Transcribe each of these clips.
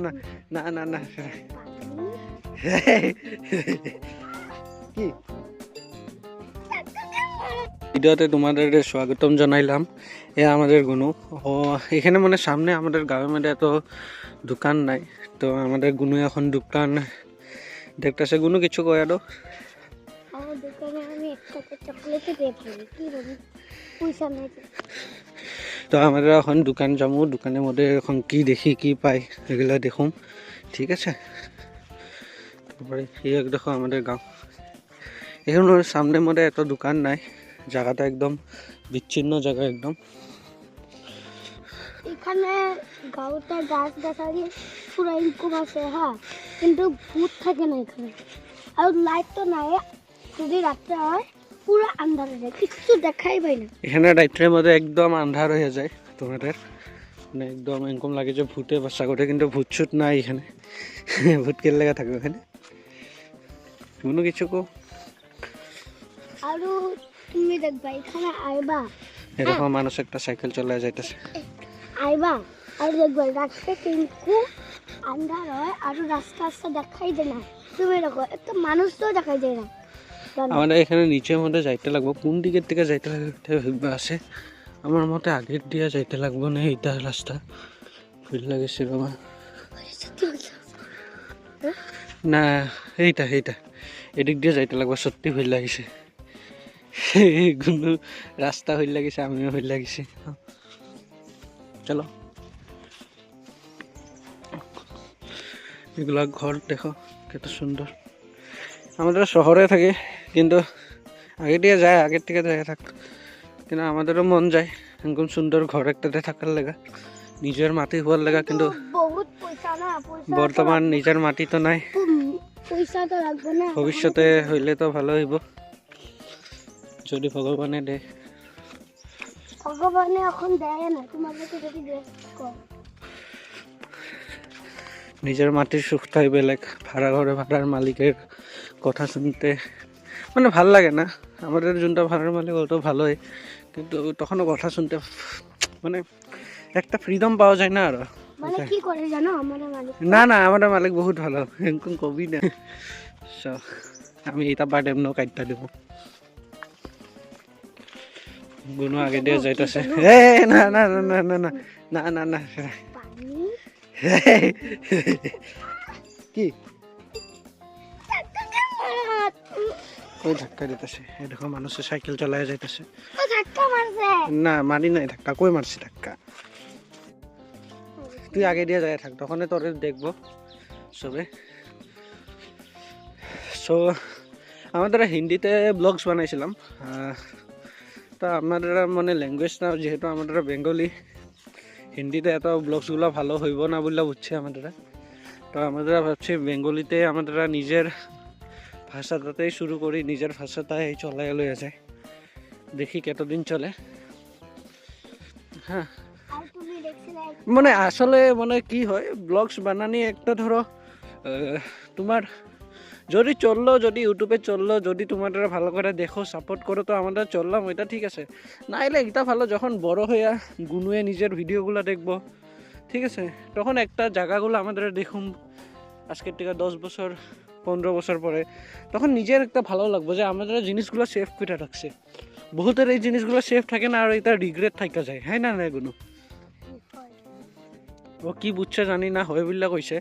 না না না না না কি ভিডিওতে তোমাদের স্বাগতম জানাইলাম। এ আমাদের গুনু ও এখানে মানে সামনে আমাদের গাঁয়ের মধ্যে এত দোকান নাই, তো আমাদের গুনু এখন দোকান দেখতেছে। গুনু কিছু কয় আরো আমার দোকানে আমি একটা চকলেট পেয়ে ফেলি কি বলি পয়সা নাই। তো আমাদের এখন দোকান যাবো, দোকানের মধ্যে এখন কি দেখি কি পাই এগুলো দেখুম, ঠিক আছে। তারপরে এই দেখো আমাদের গাঁও, এখন সামনের মধ্যে এত দোকান নাই, জায়গাটা একদম বিচ্ছিন্ন জায়গা একদম। এখানে গাঁওটা গাছ গাছালি পুরো ইনকাম আছে, হ্যাঁ, কিন্তু ভূত থাকে না এখানে। আর লাইট তো নাই, যদি রাত্রে হয় পুরো আন্ধার হয়ে যায়, কিছু দেখাই পাই না। এখানে রাত্রের মধ্যে একদম আন্ধার হয়ে যায় তোমাদের, মানে একদম এরকম লাগে যে ভূতে বাসা করে, কিন্তু ভূত ছুট নাই এখানে। ভূত কেলে লেগে থাকবে এখানে কোনো কিছু কো। আর তুমি দেখবা এখানে আইবা, এরকম মানুষ একটা সাইকেল চালায় যাইতেছে, আইবা আর দেখবা রাত্রে কিন্তু আন্ধার হয় আর রাস্তা রাস্তা দেখাই যায় না। তুমি দেখো একটা মানুষ তো দেখাই যায় না। আমাদের এখানে নিচের মধ্যে যাইতে লাগবো, কোন দিকের থেকে যাইতে লাগবে আছে আমার মতে আগের দিয়ে যাইতে লাগবো না, এইটা রাস্তা ভুল লাগেছে বাবা। না এইটা এইটা এদিক দিয়ে যাইতে লাগবো, সত্যি ভুল লাগিছে। কোনো রাস্তা হইল লাগিছে, আমিও হইল লাগিছে। চলো এগুলা ঘর দেখো কত সুন্দর। আমাদের শহরে থাকে কিন্তু আগে দিয়ে যায়, আগের থেকে যায় থাক, কিন্তু আমাদেরও মন যায় এরকম সুন্দর ঘর একটাতে থাকার লেগা, নিজের মাটি হওয়ার লেগা। কিন্তু বহুত পয়সা না, পয়সা বর্তমান নিজের মাটি তো নাই, পয়সা তো লাগবে না। ভবিষ্যতে হইলে তো ভালো হইব যদি ভগবানে দেয়। ভগবানে এখন দেয় না, তোমাদেরকে যদি দেয় কর। নিজের মাটির সুখটাই বেলেগ, ভাড়া ঘরে ভাড়ার মালিকের কথা শুনতে মানে ভাল লাগে না। আমাদের যোনটা ভাড়ার মালিক ওটা ভালোই, কিন্তু তখনও কথা শুনতে মানে একটা ফ্রিডম পাওয়া যায় না। আর মানে কি করে জানো আমার মালিক? না না আমাদের মালিক বহুত ভালো, এরকম কবি না। আমি এটা বাদ এমন কাটটা দেবো। গুনো আগে দিয়ে যাইতেছে, এ না না না না না না না না না পানি কি ওই ধাক্কা দিতেছে, এরকম মানুষের সাইকেল চালায় যাইতেছে। ও ধাক্কা মারছে। না মারি নাই ধাক্কা, কই মারছি ধাক্কা? তুই আগে দিয়ে যায় থাক, তখন তোর দেখবো সবে। সো আমাদের হিন্দিতে ব্লগস বানাইছিলাম, তা আমাদের মানে ল্যাঙ্গুয়েজ না, যেহেতু আমাদের বেঙ্গলি, হিন্দিতে এত ব্লগসগুলো ভালো হইব না বলে বুঝছে আমাদের। তো আমাদের ভাবছি বেঙ্গলিতে আমাদের নিজের ভাষাটাতেই শুরু করি, নিজের ভাষাটাই চলাই লইয়া যায়, দেখি কতদিন চলে। হ্যাঁ আর তুমি দেখছিলে মানে আসলে মানে কি হয়, ব্লগস বানানি একটা ধরো তোমার যদি চললো, যদি ইউটিউবে চললো, যদি তোমাদের ভালো করে দেখো সাপোর্ট করো, তো আমাদের চললাম ওইটা ঠিক আছে। নাইলে এটা ভালো যখন বড় হইয়া গুনুয়ে নিজের ভিডিওগুলো দেখবো, ঠিক আছে, তখন একটা জায়গাগুলো আমাদের দেখুন আজকের থেকে 10 বছর 15 বছর পরে, তখন নিজের একটা ভালো লাগবে যে আমাদের জিনিসগুলো সেভ করে রাখছে। বহুতের এই জিনিসগুলো সেভ থাকে না, আর এটা রিগ্রেট থাকা যায়, হ্যাঁ না না এগুলো। ও কি বুঝছে জানি না, হয় বললা কইছে,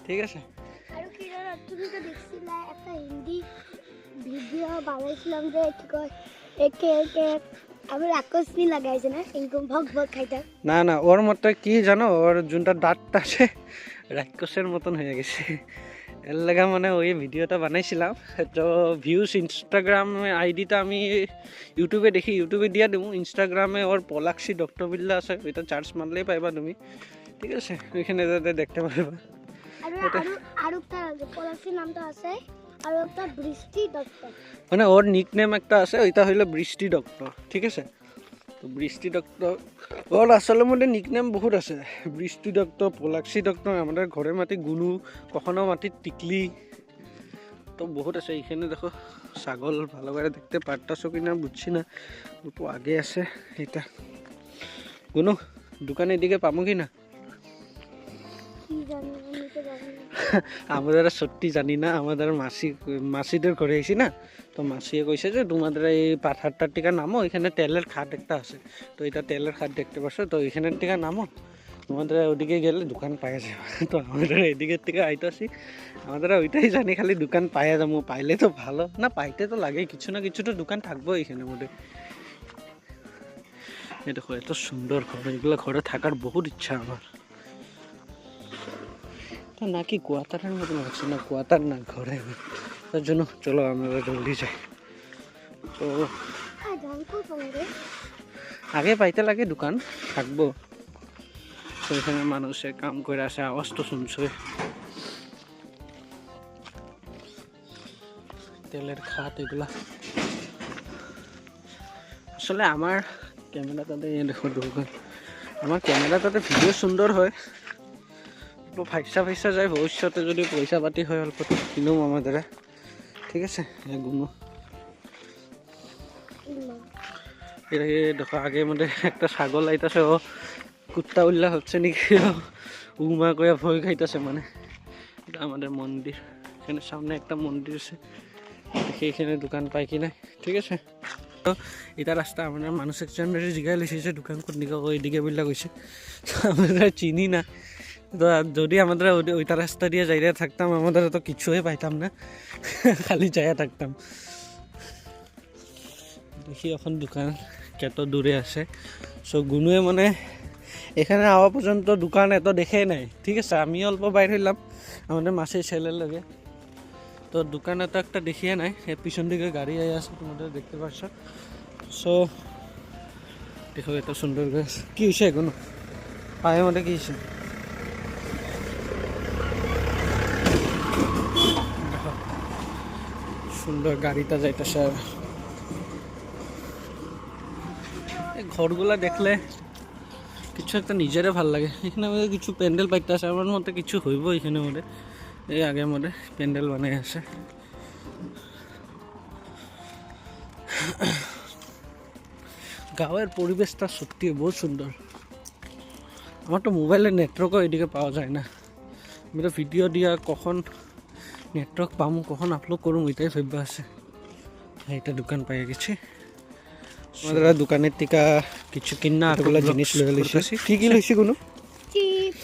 ঠিক আছে। আর কি জানো, তুমি তো দেখছিলে একটা হিন্দি ভিডিও বানাইছিলাম যে কি কয় একে একে আমি রাক্ষসী লাগাইছে না, এরকম ভগ ভগ খাইতা। না না ওর মতো কি জানো, ওর যোনটা দাঁতটা আছে রাক্ষসের মতন হয়ে গেছে, এর লাগা মানে ওই ভিডিওটা বানাইছিলাম। তো ভিউজ ইনস্টাগ্রাম আইডিটা আমি ইউটিউবে দেখি, ইউটিউবে দিয়ে দেবো। ইনস্টাগ্রামে ওর পলাক্ষী ডক্টর বিল্লা আছে, ওইটা চার্জ মারলেই পাইবা তুমি, ঠিক আছে, ওইখানে দেখতে পারবা। আর আর একটা পলাশির নামটা আছে, আর একটা বৃষ্টি ডক্টর, মানে ওর নিকনেম একটা আছে, ওইটা হইলো বৃষ্টি ডক্টর, ঠিক আছে। তো বৃষ্টি ডক্টর ওর আসলে মধ্যে নিকনেম বহুত আছে, বৃষ্টি ডক্টর, পলাক্ষী ডক্টর, আমাদের ঘরের মাটি গুনু, কখনো মাটির টিকলি, তো বহুত আছে। এইখানে দেখো ছাগল ভালো করে দেখতে পারতাছো কিনা বুঝছি না, একটু আগে আছে এটা। গুনু দোকানের দিকে পাবো কি না? কি জানি আমি তো জানি না। আমাদের সত্যি জানি না, আমাদের মাসিদের ঘরে আইসি না, তো মাসিয়ে কইছে যে তোমাদের এই পাথারটার টিকা নামো, এখানে তেলের খাট একটা আছে, তো এটা তেলের খাট দেখতে পাচ্ছ, তো এখানের টিকা নামো, তোমাদের ওদিকে গেলে দোকান পাওয়া যাবে। তো আমাদের এদিকের থেকে আইতাছি, আমাদের ওইটাই জানি খালি দোকান পাওয়া যাবো, পাইলে তো ভালো, না পাইতে তো লাগেই, কিছু না কিছু তো দোকান থাকবো এখানে মধ্যে। এই দেখো এত সুন্দর ঘর, এগুলো ঘরে থাকার বহুত ইচ্ছা আমার। তো নাকি কোয়ার্টারের মতন আছে, না কোয়ার্টার না ঘরে, তার জন্য চলো আমরা জলদি যাই। তো জানতো তোমাদের আগে পাইতে লাগে দোকান থাকবো, তো এখানে মানুষে কাম করে আসে, আওয়াজ তো শুনছই, তেলের খাট এগুলা। আসলে আমার ক্যামেরাটাতে দেখো দোকান, আমার ক্যামেরাটাতে ভিডিও সুন্দর হয়, তো ফাইসা যায়, ভবিষ্যতে যদি পয়সা পাতি হয় অল্প তো কিনুম আমাদের, ঠিক আছে। এগুলো এটাকে দেখো আগে মধ্যে একটা ছাগল আইতাছে, ও কুত্তা উল্লা হচ্ছে নাকি, উমা কয়া ভয় খাইতেছে, মানে এটা আমাদের মন্দির, এখানে সামনে একটা মন্দির আছে, দেখি এখানে দোকান পাই কি নাই, ঠিক আছে। তো এটা রাস্তা আমরা মানুষ একজনের জিগাই লেছে যে দোকান কোন দিকে, ওইদিকে বললা কইছে, আমরা চিনি না, তো যদি আমাদের ওইটা রাস্তা দিয়ে যাইতে থাকতাম আমাদের তো কিছুই পাইতাম না, খালি যাইয়া থাকতাম। দেখি এখন দোকান কত দূরে আছে, সো গুনুয়ে মানে এখানে আওয়া পর্যন্ত দোকান এত দেখে নাই, ঠিক আছে। আমি অল্প বাইর হইলাম আমাদের মাসির ছেলের লাগে, তো দোকান এত একটা দেখিয়ে নাই, এর পিছন দিকে গাড়ি আই আছে তোমাদের দেখতে পাচ্ছ। সো দেখো এত সুন্দর গাছ, কি হয়েছে এখনো পায়ের মধ্যে কি হয়েছে, সুন্দর গাড়িটা যাইতেছে। আর এই ঘরগুলা দেখলে কিছু একটা নিজেরে ভাল লাগে, এখানে আমাদের কিছু প্যান্ডেল পাইতে আছে, আমার মতে কিছু হইব এখানে মধ্যে, এই আগের মধ্যে প্যান্ডেল বানাই আছে। গাঁয়ের পরিবেশটা সত্যি বহুত সুন্দর, আমার তো মোবাইলে নেটওয়ার্কও এদিকে পাওয়া যায় না, আমি তো ভিডিও দিয়া কখন নেটওয়ার্ক পামু, কখন আপলোড করুম ওইটাই ভাববা আছে। এইটা দোকান পাই গেছি, আমাদের দোকানের টিকা কিছু কিনা এগুলো জিনিস লয়ে লইছি। কি কি লইছি কোনো চিপস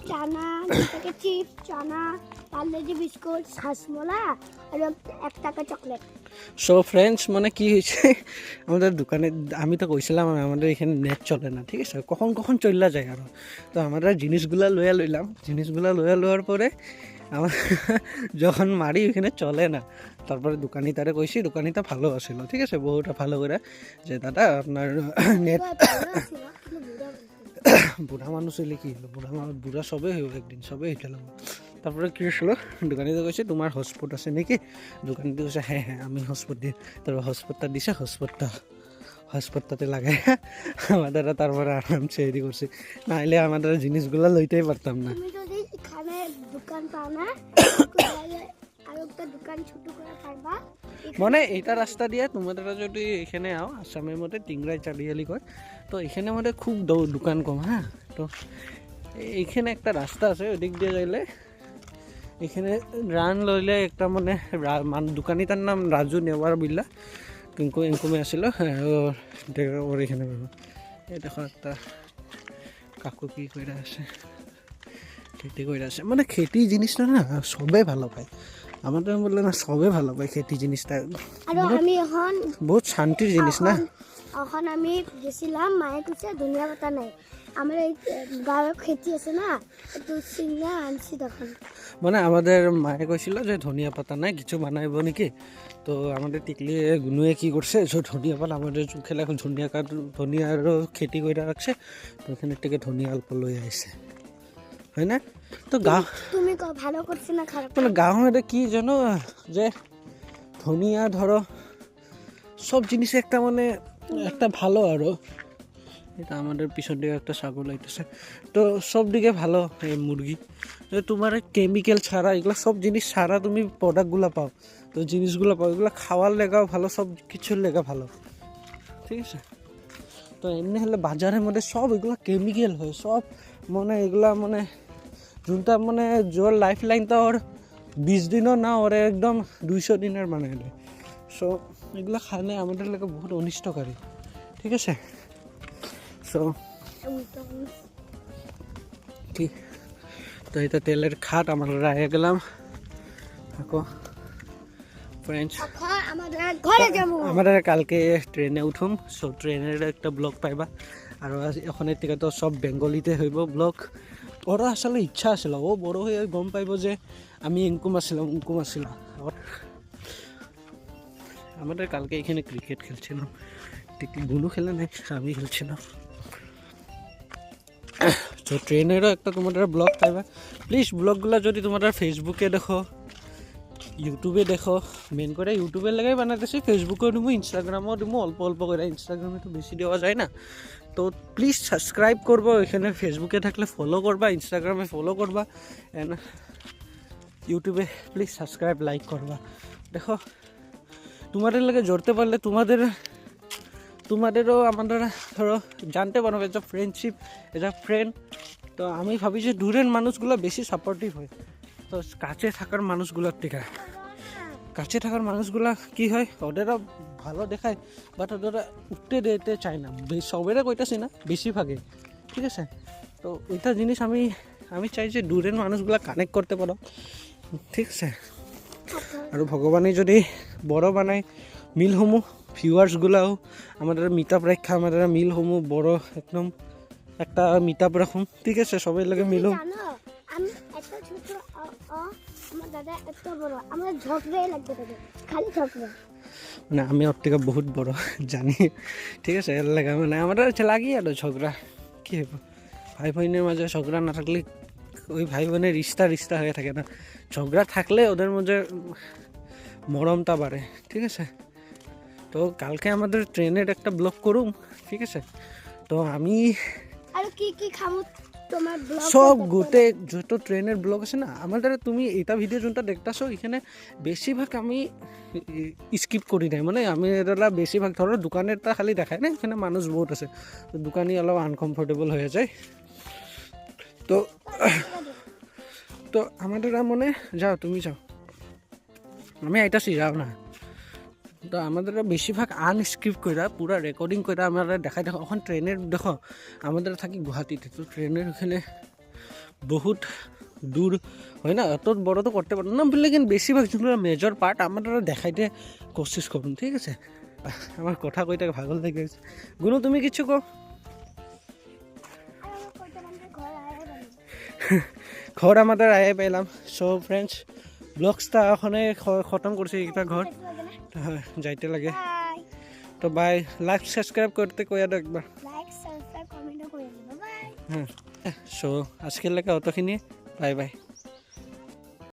চানা, যেটাকে চিপস চানা, পার্লেজি বিস্কুট, হাসমলা আর 1 টাকা চকলেট। সো ফ্রেন্ডস, মানে কি হয়েছে আমাদের দোকানে, আমি তো কইছিলাম আমাদের এখানে নেট চলে না, ঠিক আছে, কখন কখন চললা যায় আরো, তো আমরা জিনিসগুলা লইয়া লইলাম, জিনিসগুলা লইয়া লওয়ার পরে আমার যখন মারি ওইখানে চলে না, তারপরে দোকানি তারে কইছি, দোকানিটা ভালো আছিল, ঠিক আছে, বহুটা ভালো করে, যে দাদা আপনার নেট, বুড়া মানুষ হইলে কি হলো, বুড়া সবে হইব একদিন, সবে হইলাম। তারপরে কি হলো, দোকানিতে কইছে তোমার হটস্পট আছে নাকি, দোকানিতে কইছে হ্যাঁ হ্যাঁ আমি হটস্পট দিই, তারপর হটস্পটটা দিছে, হটস্পটটাতে লাগাই আমাদের, তারপরে আরামসে এদি করছি, নাহলে আমাদের জিনিসগুলো লইতেই পারতাম না। তুমি যদি এখানে দোকান পাও না আর একটা দোকান ছোট করে পারবা, মানে এইটা রাস্তা দিয়ে তোমাদের যদি এখানে আও, আসামের মধ্যে টিংরাই চারিয়ালি কয়, তো এখানে মধ্যে খুব দোকান কম, হ্যাঁ। তো এইখানে একটা রাস্তা আছে, ওইদিক দিয়ে যাইলে এখানে রান লইলে একটা মানে দোকানিটার নাম রাজু নেওয়ার বিল্লা, কিন্তু ইনকমে আসিল, হ্যাঁ ওর এখানে পাবো। এই দেখো একটা কাকু কি করে আছে, খেতি করে আছে, মানে খেতি জিনিসটা না সবে ভালো পায়, আমাদের বললে না সবে ভালো পায় খেতি জিনিসটা, আর আমি এখন বহুত শান্তির জিনিস না। এখন আমি গেছিলাম, মায়ে কইছে ধনিয়া পাতা নাই, আমার এই গাঁৱৰ খেতি আছে না, একটু চিংড়া আনছি তখন। মানে আমাদের মায়ে কইছিল যে ধনিয়া পাতা নাই, কিছু বানাইব নাকি, তো আমাদের টিকলি গুনুয়ে কি করছে, যে ধনিয়া পাতা আমাদের চোখে এখন ধনিয়ারও খেতি করে রাখছে, তো ওখানে থেকে ধনিয়া অল্প লই আইছে, হয় না। তো তুমি ভালো করছো না খারাপ, মানে গাঁৱৰ কি জানো, যে ধনিয়া ধরো সব জিনিস একটা মানে একটা ভালো, আরো এটা আমাদের পিছন দিকে একটা ছাগল আইতেছে, তো সব দিকে ভালো। এই মুরগি তোমার কেমিক্যাল ছাড়া, এগুলো সব জিনিস ছাড়া তুমি প্রোডাক্টগুলো পাও, তো জিনিসগুলো পাও, এগুলো খাওয়ার লেগাও ভালো, সব কিছুর লেগা ভালো, ঠিক আছে। তো এমনি হলে বাজারের মধ্যে সব এগুলো কেমিক্যাল হয়, সব মানে এগুলা মানে যোনটা মানে যোৰ লাইফ লাইনটা ওর 20 দিনৰ না ওরে একদম 200 দিনের বানাই দেয়। সো এগুলো খালে আমাদের লাগে বহুত অনিষ্টকারী, ঠিক আছে। সো ঠিক, তো এটা তেলের খাট আমরা রাখে গেলাম। আকৌ ফ্রেন্ডস আমরা কালকে ট্রেনে উঠুম, সো ট্রেনের একটা ব্লগ পাইবা। আর এখনের থেকে তো সব বেঙ্গলিতে হইব ব্লগ। ওর আসলে ইচ্ছা আছিল, ও বড় হয়ে গম পাইব যে আমি ইনকুম আসছিলাম। আমাদের কালকে এখানে ক্রিকেট খেলছিলাম, ঠিক গুনু খেলে নাই, আমি খেলছিলাম। তো ট্রেনেরও একটা তোমাদের ব্লগ পাইবা। প্লিজ ব্লগগুলো যদি তোমরা ফেসবুকে দেখো, ইউটিউবে দেখো, মেন করে ইউটিউবের লাগাই বানাতেছি, ফেসবুকেও দিব, ইনস্টাগ্রামও দিব, অল্প অল্প করে। ইনস্টাগ্রামে তো বেশি দেওয়া যায় না। তো প্লিজ সাবস্ক্রাইব করবো, এখানে ফেসবুকে থাকলে ফলো করবা, ইনস্টাগ্রামে ফলো করবা, অ্যান্ড ইউটিউবে প্লিজ সাবস্ক্রাইব লাইক করবা। দেখো তোমাদের লাগে জড়তে পারলে তোমাদেরও আমাদের ধরো জানতে পারবে এটা ফ্রেন্ডশিপ, এটা ফ্রেন্ড। তো আমি ভাবি যে দূরের মানুষগুলো বেশি সাপোর্টিভ হয়, তো কাছে থাকার মানুষগুলোর থেকে। কাছে থাকার মানুষগুলা কি হয়, ওদেরও ভালো দেখায়, বাট ওদেরা উঠতে দিতে চায় না। সবেরা কইতাছি না, বেশিরভাগে, ঠিক আছে। তো এটা জিনিস আমি চাই যে দূরের মানুষগুলা কানেক্ট করতে পারো, ঠিক আছে। আৰু ভগৱানে যদি বড় বানায় মিলসমূহ, ভিউয়ার্সগুলাও আমাদের মিট আপ রাখা, আমাদের মিলসমূহ বড় একদম একটা মিট আপ রাখুন, ঠিক আছে। সবাই লাগে মিলুম। মানে আমি ওর থেকে বহুত বড় জানি, ঠিক আছে। এর লাগে মানে আমাদের লাগি আর ঝগড়া কি হইব, ভাই বোনের মাঝে ঝগড়া না থাকলে ওই ভাই বোনের রিস্তা হয়ে থাকে না। ঝগড়া থাকলে ওদের মধ্যে মরমটা বাড়ে, ঠিক আছে। তো কালকে আমাদের ট্রেনের একটা ব্লগ করুম, ঠিক আছে। তো আমি সব গোটে যত ট্রেনের ব্লগ আছে না আমাদের, তুমি এটা ভিডিও যোনটা দেখতেছো এখানে বেশিরভাগ আমি স্কিপ করি নাই। মানে আমি এটা বেশিরভাগ ধরো দোকানেরটা খালি দেখায় না, এখানে মানুষ বহুত আছে, তো দোকানি অলপ আনকমফর্টেবল হয়ে যায়। তো তো আমাদের মনে যাও, তুমি যাও, আমি আইতাছি, যাও না। তো আমাদের বেশিরভাগ আনস্ক্রিপ্ট করে পুরা রেকর্ডিং করে আমরা দেখাই দেখো। এখন ট্রেনের দেখো আমাদের থাকি গুয়াহাটিতে, তো ট্রেনের ওখানে বহুত দূর হয় না, অত বড় তো করতে পারো না, লেকিন বেশিরভাগ যেগুলো মেজর পার্ট আমরা দেখাইতে কোশিশ করুন, ঠিক আছে। আমার কথা কইতে ভাগল থেকে গেছে। গুনু তুমি কিছু কো। ঘর আমাদের আয়ে পেলাম। সো ফ্রেন্ডস ব্লগসটা ওখানে খতম করছি, একটা ঘর যাইতে লাগে। তো বাই, লাইক সাবস্ক্রাইব করতে কইয়া দাও একবার। হ্যাঁ, সো আজকের লেগে অতখিনি, বাই বাই।